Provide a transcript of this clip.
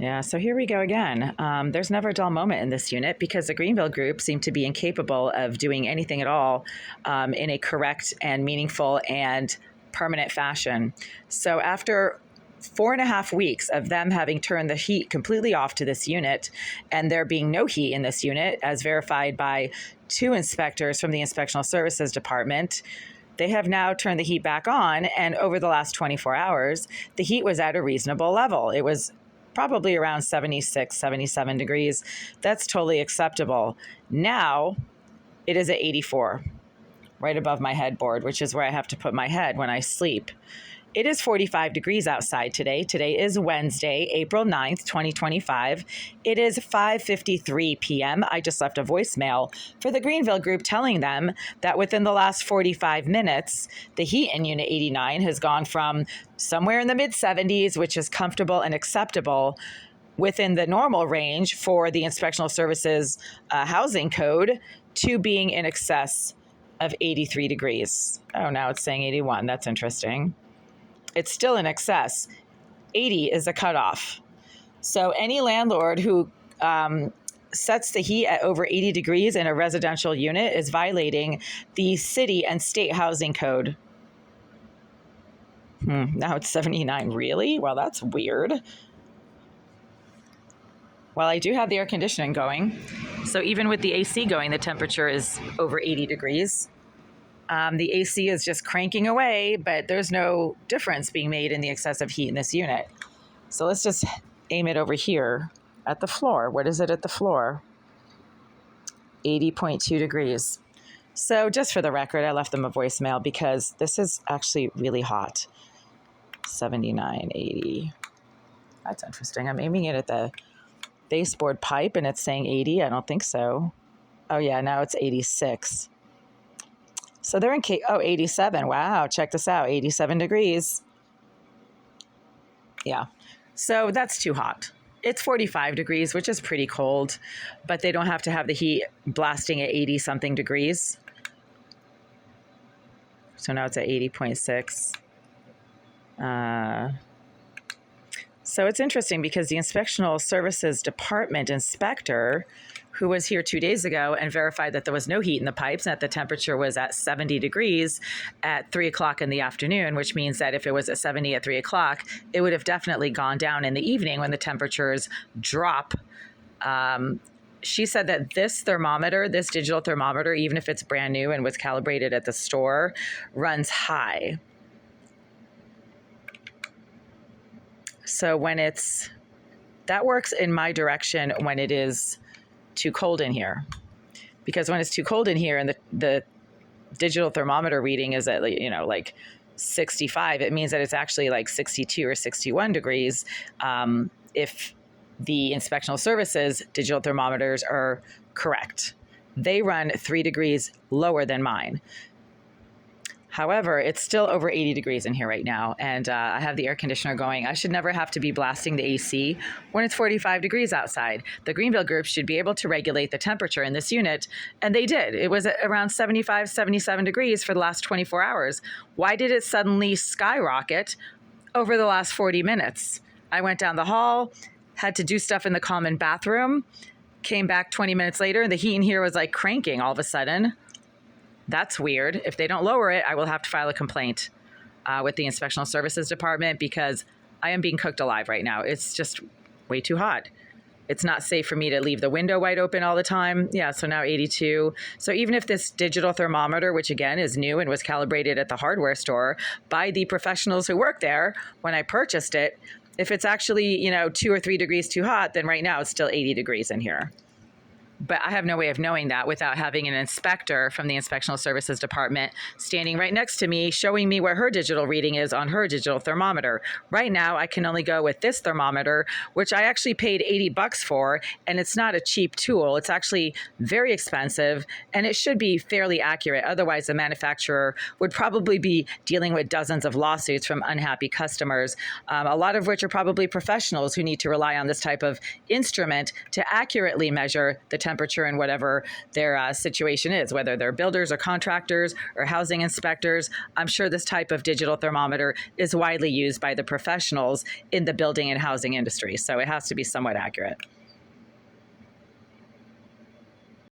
Yeah, so here we go again. There's never a dull moment in this unit because the Greenville group seemed to be incapable of doing anything at all in a correct and meaningful and permanent fashion. So after 4.5 weeks of them having turned the heat completely off to this unit and there being no heat in this unit, as verified by 2 inspectors from the Inspectional Services Department, they have now turned the heat back on, and over the last 24 hours, the heat was at a reasonable level. It was probably around 76, 77 degrees. That's totally acceptable. Now it is at 84, right above my headboard, which is where I have to put my head when I sleep. It is 45 degrees outside today. Today is Wednesday, April 9th, 2025. It is 5:53 p.m. I just left a voicemail for the Greenville group telling them that within the last 45 minutes, the heat in Unit 89 has gone from somewhere in the mid-70s, which is comfortable and acceptable within the normal range for the Inspectional Services housing code, to being in excess of 83 degrees. Oh, now it's saying 81. That's interesting. It's still in excess. 80 is a cutoff. So any landlord who sets the heat at over 80 degrees in a residential unit is violating the city and state housing code. Now it's 79. Really? Well, that's weird. Well, I do have the air conditioning going. So even with the AC going, the temperature is over 80 degrees. The AC is just cranking away, but there's no difference being made in the excessive heat in this unit. So let's just aim it over here at the floor. What is it at the floor? 80.2 degrees. So just for the record, I left them a voicemail because this is actually really hot. 79, 80. That's interesting. I'm aiming it at the baseboard pipe and it's saying 80. I don't think so. Oh yeah, now it's 86. So they're in 87. Wow, check this out. 87 degrees. Yeah. So that's too hot. It's 45 degrees, which is pretty cold, but they don't have to have the heat blasting at 80 something degrees. So now it's at 80.6. So it's interesting because the Inspectional Services Department inspector, who was here 2 days ago and verified that there was no heat in the pipes and that the temperature was at 70 degrees at 3 o'clock in the afternoon, which means that if it was at 70 at 3 o'clock, it would have definitely gone down in the evening when the temperatures drop. She said that this thermometer, this digital thermometer, even if it's brand new and was calibrated at the store, runs high. So that works in my direction when it is too cold in here, because when it's too cold in here and the digital thermometer reading is at like 65, it means that it's actually like 62 or 61 degrees if the Inspectional Services digital thermometers are correct. They run 3 degrees lower than mine. However, it's still over 80 degrees in here right now, and I have the air conditioner going. I should never have to be blasting the AC when it's 45 degrees outside. The Greenville group should be able to regulate the temperature in this unit, and they did. It was around 75, 77 degrees for the last 24 hours. Why did it suddenly skyrocket over the last 40 minutes? I went down the hall, had to do stuff in the common bathroom, came back 20 minutes later, and the heat in here was like cranking all of a sudden. That's weird. If they don't lower it, I will have to file a complaint with the Inspectional Services Department because I am being cooked alive right now. It's just way too hot. It's not safe for me to leave the window wide open all the time. Yeah, so now 82. So even if this digital thermometer, which again is new and was calibrated at the hardware store by the professionals who work there when I purchased it, if it's actually, 2 or 3 degrees too hot, then right now it's still 80 degrees in here. But I have no way of knowing that without having an inspector from the Inspectional Services Department standing right next to me, showing me where her digital reading is on her digital thermometer. Right now, I can only go with this thermometer, which I actually paid $80 for, and it's not a cheap tool. It's actually very expensive, and it should be fairly accurate. Otherwise, the manufacturer would probably be dealing with dozens of lawsuits from unhappy customers, a lot of which are probably professionals who need to rely on this type of instrument to accurately measure the temperature temperature in whatever their situation is, whether they're builders or contractors or housing inspectors. I'm sure this type of digital thermometer is widely used by the professionals in the building and housing industry. So it has to be somewhat accurate.